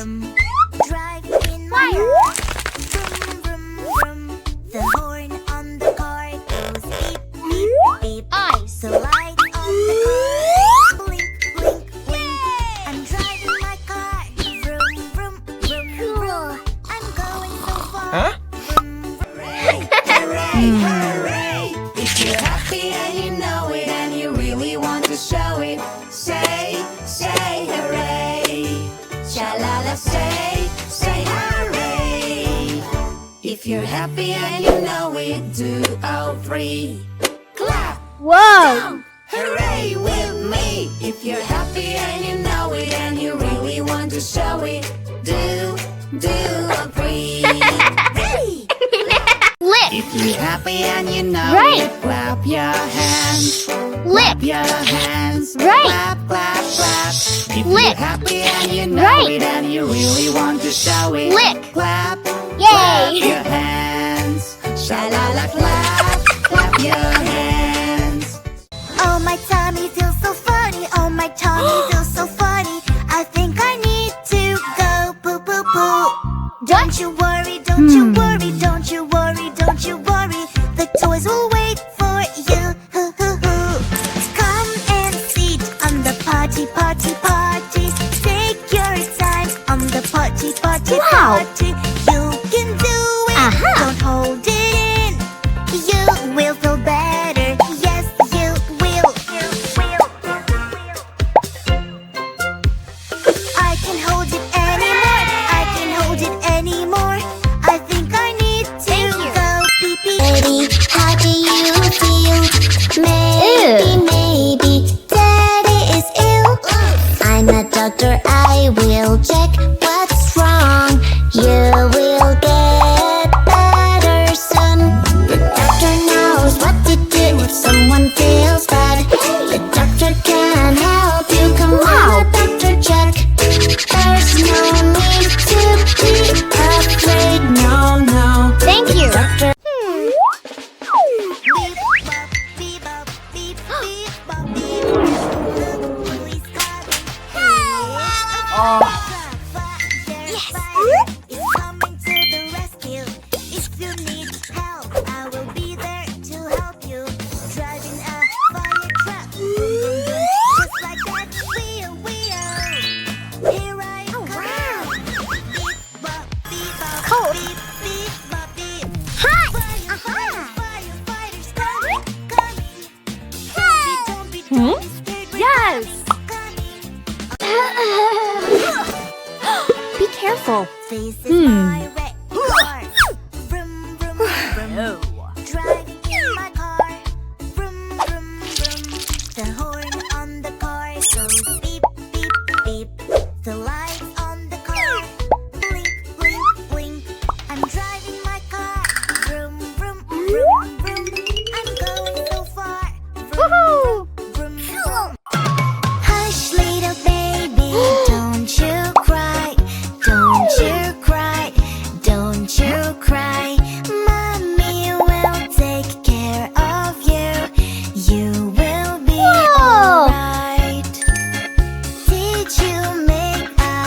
Driving in my car. Vroom, vroom, vroom. The horn on the car goes beep, beep, beep. Eyes. The light on the car blink, blink, blink. I'm driving my car. Vroom, vroom, vroom, vroom. I'm going so far. Huh? Vroom, vroom. Hooray, hooray. If you're happy and you know it and you really want to show it, say hooray. Sha-la-la, say hooray. If you're happy and you know it, do all three. Clap. Whoa! Hooray with me! If you're happy and you know it and you really want to show it, do all three. Ready? Lip. If you're happy and you know Right. it, clap your hands. Lip. Clap your hands. Right. Clap, clap, clap. If Lip. you're happy and you know Right. it and you really want to show it, Lip. clap. Yay. Clap your hands. Sha-la-la, clap. Clap your hands. Oh, my tummy feels so funny. Oh, my tummy feels so funny. I think I need to go poo poo poo. Don't you worry, don't you worry, don't you worry, don't you worry. The toys will wait for you. Hoo hoo hoo. Come and sit on the potty, potty, potty. Take your time on the potty, potty, Wow. potty. You can do it. Don't hold it in. You will feel better. Yes, you will. I can hold it anymore. I can hold it anymore. I think I need to go pee pee. Baby, how do you feel? Maybe Daddy is ill. I'm a doctor. I will check what's wrong. You will get better soon. The doctor knows what to do if someone feels bad. The doctor can help you. Come on, a doctor check. There's no need to be afraid. No. Thank you. Doctor. Yes! Be careful. This is my red car. Vroom, vroom, vroom. No. Driving in my car. Vroom, vroom, vroom. The horn on the car goes beep, beep, beep. The lights on the car blink, blink, blink. I'm driving my car. Vroom, vroom, vroom, vroom. I'm going so far. Vroom, vroom, vroom, vroom. Hush, little baby, don't you cry. Don't you cry, don't you cry. Mommy will take care of you. You will be alright. Did you make a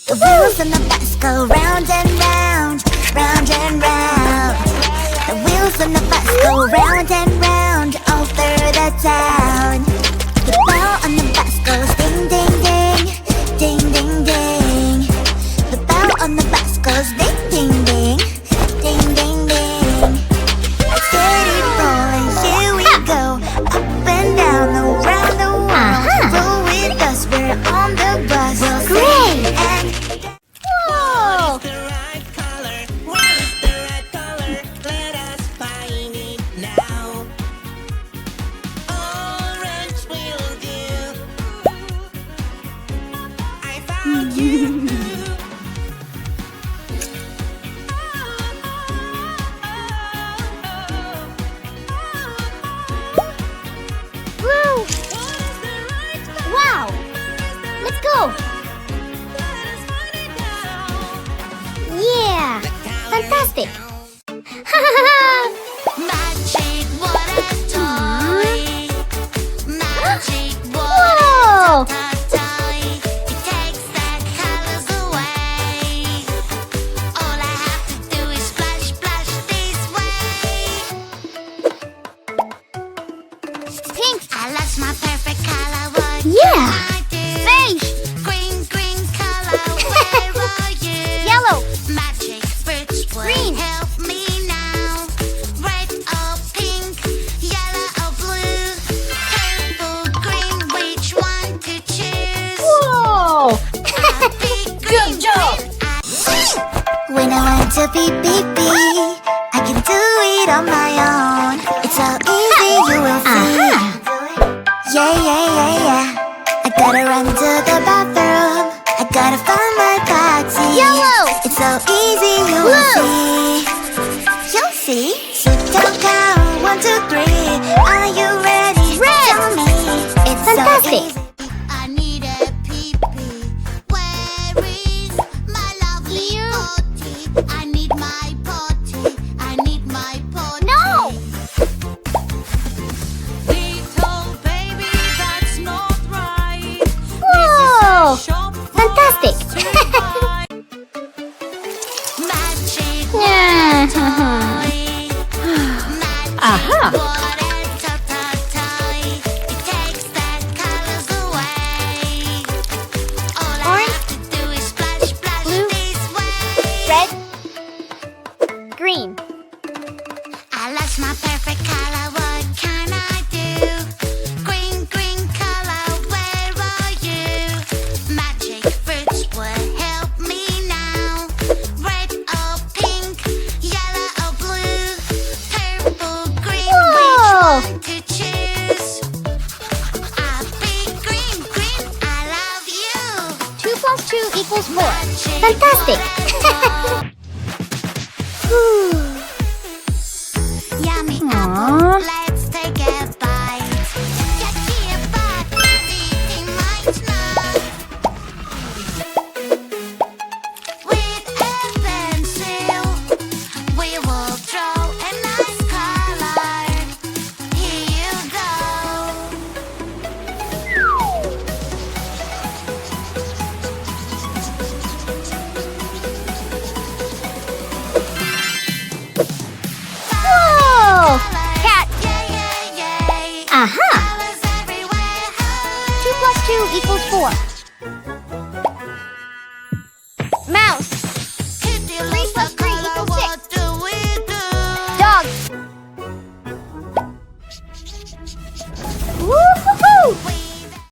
The wheels on the bus go round and round, round and round. The wheels on the bus go round and round all through the town. The bell on the bus goes ding ding ding, ding ding ding. The bell on the bus goes ding ding ding, ding ding ding. Steady rolling, here we go, up and down, around the world. Roll with us, we're on the bus. We'll sing and Whoa! The right color, what is the right color? Let us find it now. Orange will do. I found you. Blue! Wow! Let's go! Yeah! Fantastic! magic water toy. Magic Whoa! water toy. It takes the colors away. All I have to do is splash, splash this way. Pink! I lost my perfect color. What Yeah! can I do? Beige! Green, green color. Where are you? Yellow! Magic fruits will Green. help me now. Red or pink, yellow or blue, purple, green, which one to choose? Whoa! Good job! When I want to be I can do it on my own. It's so easy, you will see. Yeah, yeah, yeah, yeah. I gotta run to the bathroom. I gotta find my party. Yellow. It's so easy, you Blue. will see. You'll see. So don't count 1, 2, 3. Are you ready? Red. Tell me. It's Fantastic. so easy. I need a pee-pee. Where is my lovely You. potty? I need my potty. I need my potty. No! Little baby, that's not right. Whoa! Shop for Fantastic! us to buy. Magic Yeah. toy. Aha. Water toy. It takes the colors away. All I Orange. have to do is splash, splash Blue. this way. Red! Green! I lost my perfect color. What can I do? Green, green color. Where are you? Magic fruits will help me now. Red or pink, yellow or blue, purple, green. Which Whoa! one to choose? I'll be green, green. I love you. 2 + 2 = 4. Magic Fantastic! water. Yummy Aw. apple, let's take a bite. Get here, but eating might not. With a pencil, we will draw a nice color. Here you go. Whoa! Cat! Yeah, yeah, yeah. Aha! Colors everywhere. 2 + 2 = 4.